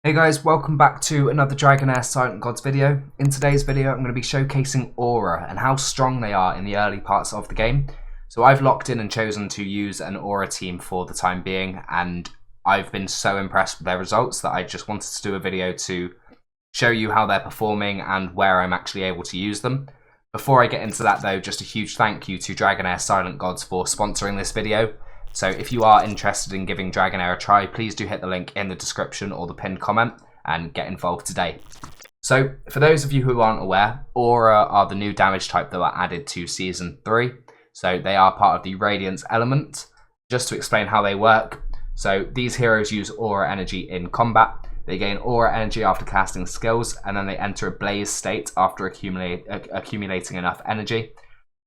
Hey guys, welcome back to another Dragonheir Silent Gods video. In today's video I'm going to be showcasing Aura and how strong they are in the early parts of the game. So I've locked in and chosen to use an Aura team for the time being, and I've been so impressed with their results that I just wanted to do a video to show you how they're performing and where I'm actually able to use them. Before I get into that though, just a huge thank you to Dragonheir Silent Gods for sponsoring this video. So if you are interested in giving Dragonheir a try, please do hit the link in the description or the pinned comment and get involved today. So for those of you who aren't aware, Aura are the new damage type that were added to Season 3. So they are part of the Radiance element. Just to explain how they work, so these heroes use Aura energy in combat. They gain Aura energy after casting skills, and then they enter a blaze state after accumulating enough energy.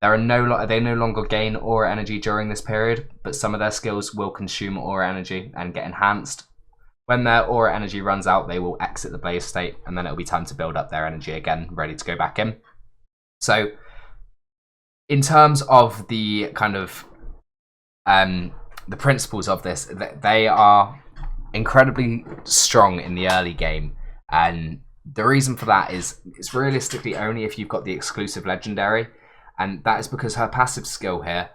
They no longer gain Aura energy during this period, but some of their skills will consume Aura energy and get enhanced. When their Aura energy runs out, they will exit the blaze state, and then it'll be time to build up their energy again, ready to go back in. So, in terms of the kind of the principles of this, they are incredibly strong in the early game, and the reason for that is it's realistically only if you've got the exclusive legendary. And that is because her passive skill here,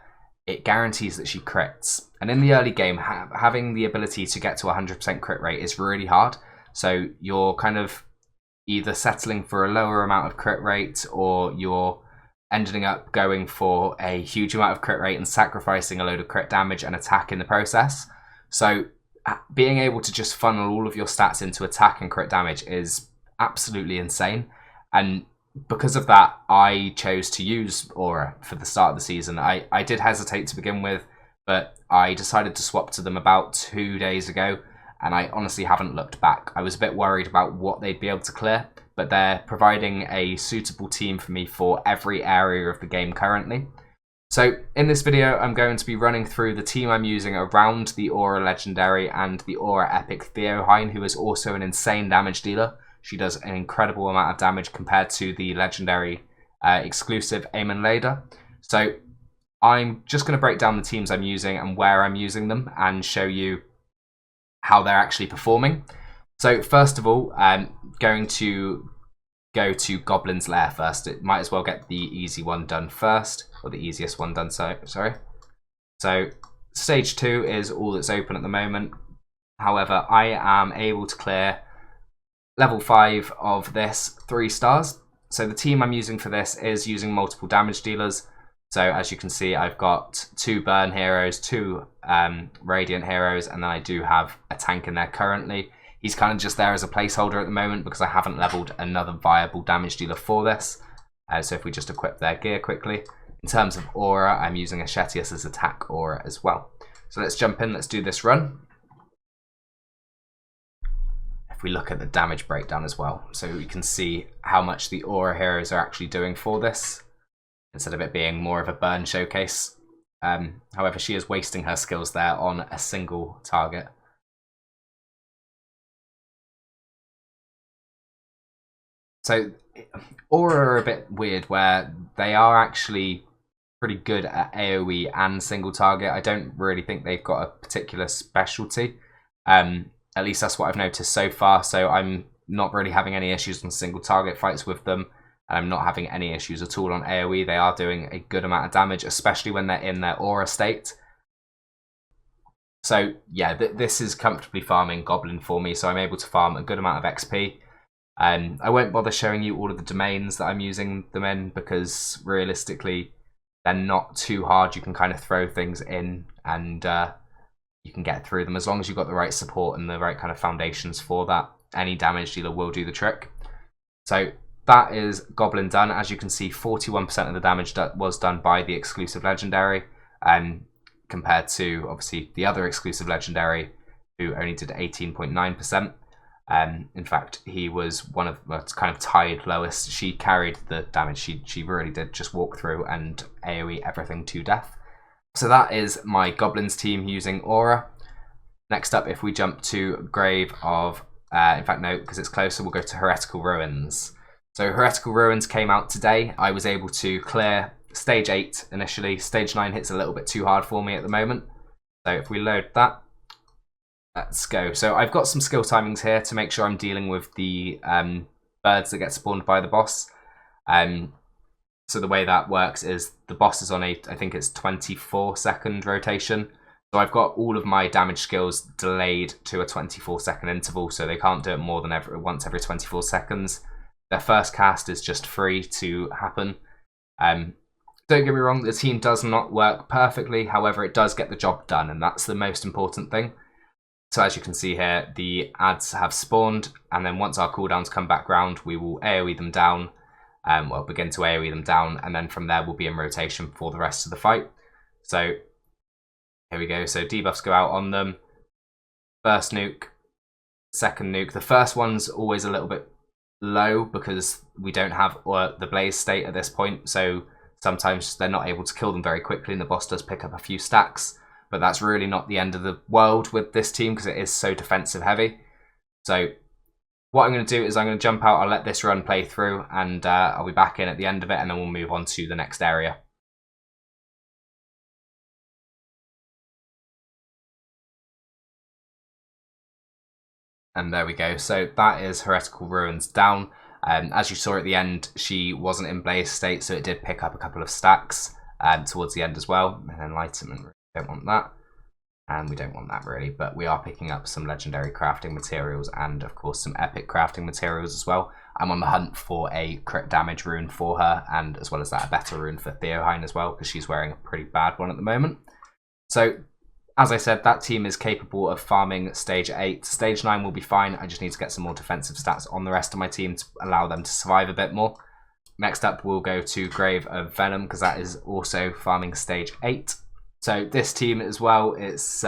it guarantees that she crits. And in the early game, having the ability to get to 100% crit rate is really hard. So you're kind of either settling for a lower amount of crit rate, or you're ending up going for a huge amount of crit rate and sacrificing a load of crit damage and attack in the process. So being able to just funnel all of your stats into attack and crit damage is absolutely insane. And because of that, I chose to use Aura for the start of the season. I did hesitate to begin with, but I decided to swap to them about 2 days ago, and I honestly haven't looked back. I was a bit worried about what they'd be able to clear, but they're providing a suitable team for me for every area of the game currently. So in this video, I'm going to be running through the team I'm using around the Aura Legendary and the Aura Epic Theohine, who is also an insane damage dealer. She does an incredible amount of damage compared to the legendary exclusive Aemon Lader. So I'm just going to break down the teams I'm using and where I'm using them and show you how they're actually performing. So first of all, I'm going to go to Goblin's Lair first. It might as well get the easy one done first, or the easiest one done, sorry. So stage 2 is all that's open at the moment. However, I am able to clear level 5 of this 3 stars. So the team I'm using for this is using multiple damage dealers. So as you can see, I've got 2 burn heroes, 2 radiant heroes, and then I do have a tank in there currently. He's kind of just there as a placeholder at the moment because I haven't leveled another viable damage dealer for this. So if we just equip their gear quickly. In terms of Aura, I'm using Ashetius as attack Aura as well. So let's jump in, let's do this run. If we look at the damage breakdown as well, so we can see how much the Aura heroes are actually doing for this, instead of it being more of a burn showcase. However, she is wasting her skills there on a single target. So Aura are a bit weird where they are actually pretty good at AoE and single target. I don't really think they've got a particular specialty. At least that's what I've noticed so far, so I'm not really having any issues on single target fights with them, and I'm not having any issues at all on AoE. They are doing a good amount of damage, especially when they're in their Aura state. So yeah, this is comfortably farming Goblin for me, so I'm able to farm a good amount of XP. I won't bother showing you all of the domains that I'm using them in, because realistically, they're not too hard. You can kind of throw things in and you can get through them as long as you've got the right support and the right kind of foundations for that. Any damage dealer will do the trick. So that is Goblin done. As you can see, 41% of the damage was done by the exclusive legendary, compared to obviously the other exclusive legendary, who only did 18.9%. In fact, he was one of kind of tied lowest. She carried the damage. She really did just walk through and AoE everything to death. So that is my Goblins team using Aura. Next up, if we jump to Grave of, in fact no, because it's closer, we'll go to Heretical Ruins. So Heretical Ruins came out today. I was able to clear stage 8 initially. Stage 9 hits a little bit too hard for me at the moment. So if we load that, Let's go. So I've got some skill timings here to make sure I'm dealing with the birds that get spawned by the boss. So the way that works is the boss is on I think it's 24-second rotation. So I've got all of my damage skills delayed to a 24-second interval, so they can't do it more than once every 24 seconds. Their first cast is just free to happen. Don't get me wrong, the team does not work perfectly, however it does get the job done, and that's the most important thing. So as you can see here, the ads have spawned, and then once our cooldowns come back round, we will AoE them down, begin to AoE them down, and then from there we'll be in rotation for the rest of the fight. So here we go, so debuffs go out on them. First nuke, second nuke. The first one's always a little bit low because we don't have the blaze state at this point, so sometimes they're not able to kill them very quickly and the boss does pick up a few stacks, but that's really not the end of the world with this team because it is so defensive heavy. So what I'm going to do is I'm going to jump out, I'll let this run play through, and I'll be back in at the end of it, and then we'll move on to the next area. And there we go, so that is Heretical Ruins down. As you saw at the end, she wasn't in blaze state, so it did pick up a couple of stacks towards the end as well. And enlightenment, we don't want that. And we don't want that really, but we are picking up some legendary crafting materials and of course some epic crafting materials as well. I'm on the hunt for a crit damage rune for her, and as well as that a better rune for Theohine as well, because she's wearing a pretty bad one at the moment. So as I said, that team is capable of farming stage 8. Stage 9 will be fine. I just need to get some more defensive stats on the rest of my team to allow them to survive a bit more. Next up, we'll go to Grave of Venom, because that is also farming stage 8. So this team as well, it's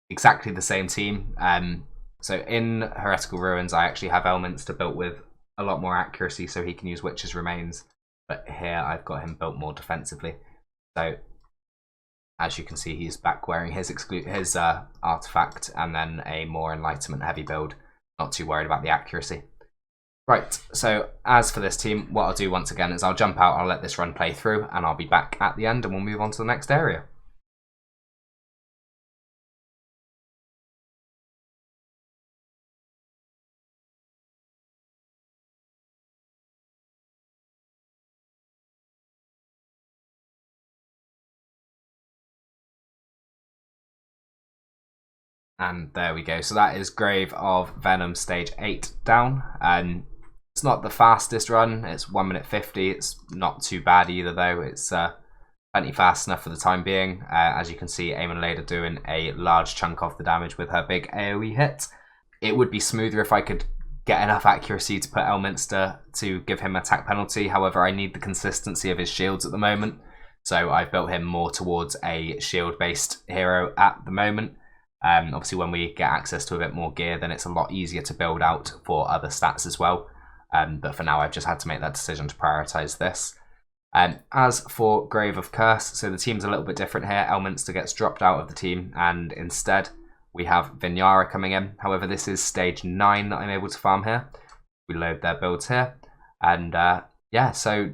exactly the same team. So in Heretical Ruins, I actually have elements to built with a lot more accuracy, so he can use Witch's Remains. But here, I've got him built more defensively. So as you can see, he's back wearing his artifact and then a more enlightenment heavy build. Not too worried about the accuracy. Right, so as for this team, what I'll do once again is I'll jump out, I'll let this run play through, and I'll be back at the end and we'll move on to the next area. And there we go. So that is Grave of Venom stage 8 down. It's not the fastest run. It's 1 minute 50. It's not too bad either though. It's plenty fast enough for the time being. As you can see, Aemon Leda doing a large chunk of the damage with her big AoE hit. It would be smoother if I could get enough accuracy to put Elminster to give him attack penalty. However, I need the consistency of his shields at the moment. So I've built him more towards a shield-based hero at the moment. Obviously, when we get access to a bit more gear, then it's a lot easier to build out for other stats as well. But for now, I've just had to make that decision to prioritize this. As for Grave of Curse, so the team's a little bit different here. Elminster gets dropped out of the team, and instead we have Vinyara coming in. However, this is stage 9 that I'm able to farm here. We load their builds here, and yeah, so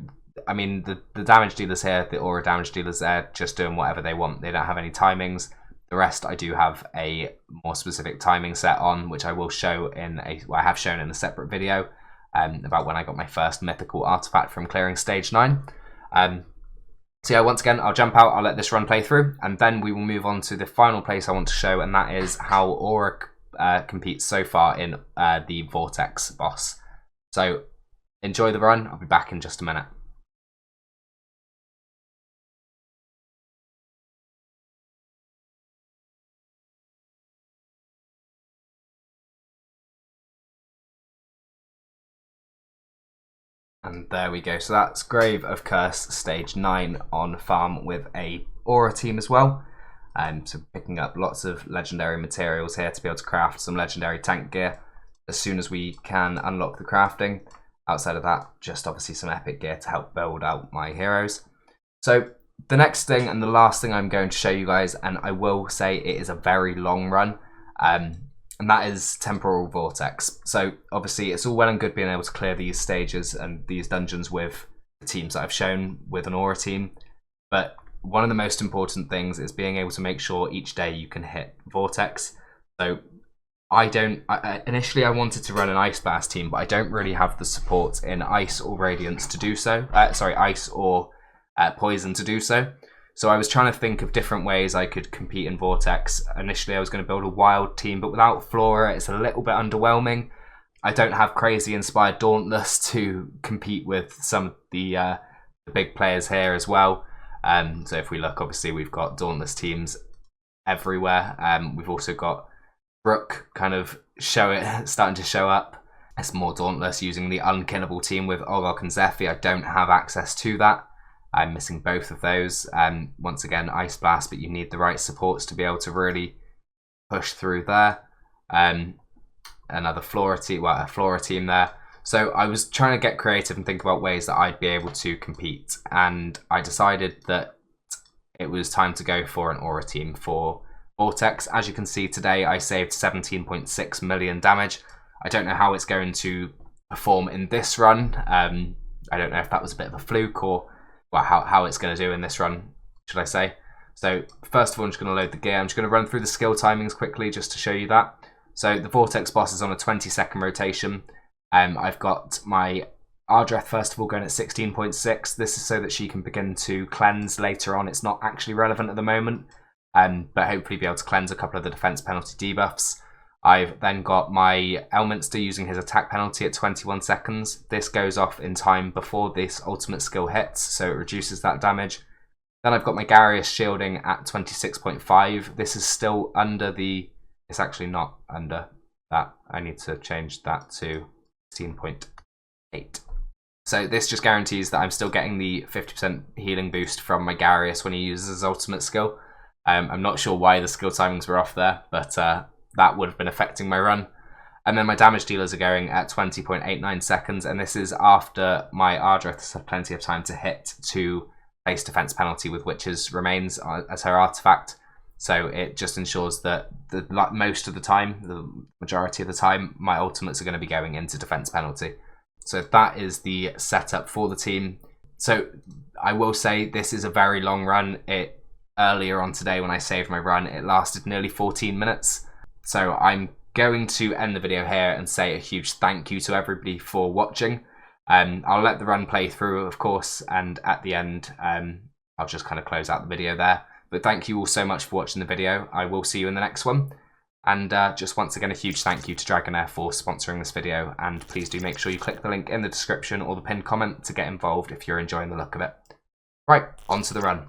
I mean the damage dealers here, the aura damage dealers there, just doing whatever they want. They don't have any timings. The rest I do have a more specific timing set on, which I will show in I have shown in a separate video about when I got my first mythical artifact from clearing stage 9. So yeah, once again, I'll jump out, I'll let this run play through, and then we will move on to the final place I want to show, and that is how Aura competes so far in the Vortex boss. So enjoy the run, I'll be back in just a minute. And there we go, so that's Grave of Curse stage 9 on farm with a Aura team as well. So picking up lots of legendary materials here to be able to craft some legendary tank gear as soon as we can unlock the crafting. Outside of that, just obviously some epic gear to help build out my heroes. So the next thing and the last thing I'm going to show you guys, and I will say it is a very long run, and that is Temporal Vortex. So obviously it's all well and good being able to clear these stages and these dungeons with the teams that I've shown with an Aura team, but one of the most important things is being able to make sure each day you can hit Vortex. So initially I wanted to run an Ice Blast team, but I don't really have the support in Ice or Radiance to do so. Ice or Poison to do so. So I was trying to think of different ways I could compete in Vortex. Initially I was going to build a wild team, but without Flora it's a little bit underwhelming. I don't have crazy inspired Dauntless to compete with some of the big players here as well. So if we look, obviously we've got Dauntless teams everywhere. We've also got Brook kind of starting to show up. It's more Dauntless using the unkillable team with Olok and Zephyr. I don't have access to that. I'm missing both of those. Once again, Ice Blast, but you need the right supports to be able to really push through there. Another Flora team, a Flora team there. So I was trying to get creative and think about ways that I'd be able to compete, and I decided that it was time to go for an Aura team for Vortex. As you can see today, I saved 17.6 million damage. I don't know how it's going to perform in this run. I don't know if that was a bit of a fluke or how it's going to do in this run, should I say. So first of all, I'm just going to load the gear. I'm just going to run through the skill timings quickly just to show you that. So the Vortex boss is on a 20-second rotation. I've got my Ardreth first of all going at 16.6. This is so that she can begin to cleanse later on. It's not actually relevant at the moment, but hopefully be able to cleanse a couple of the defense penalty debuffs. I've then got my Elminster using his attack penalty at 21 seconds. This goes off in time before this ultimate skill hits, so it reduces that damage. Then I've got my Garius shielding at 26.5. This is still under the... It's actually not under that. I need to change that to 16.8. So this just guarantees that I'm still getting the 50% healing boost from my Garius when he uses his ultimate skill. I'm not sure why the skill timings were off there, but that would have been affecting my run. And then my damage dealers are going at 20.89 seconds, and this is after my Ardreth has had plenty of time to hit to face defense penalty with Witch's Remains as her artifact. So it just ensures that most of the time, the majority of the time, my ultimates are going to be going into defense penalty. So that is the setup for the team. So I will say this is a very long run. Earlier on today when I saved my run, it lasted nearly 14 minutes. So I'm going to end the video here and say a huge thank you to everybody for watching. I'll let the run play through, of course, and at the end, I'll just kind of close out the video there. But thank you all so much for watching the video. I will see you in the next one. And just once again, a huge thank you to Dragonheir for sponsoring this video. And please do make sure you click the link in the description or the pinned comment to get involved if you're enjoying the look of it. Right, on to the run.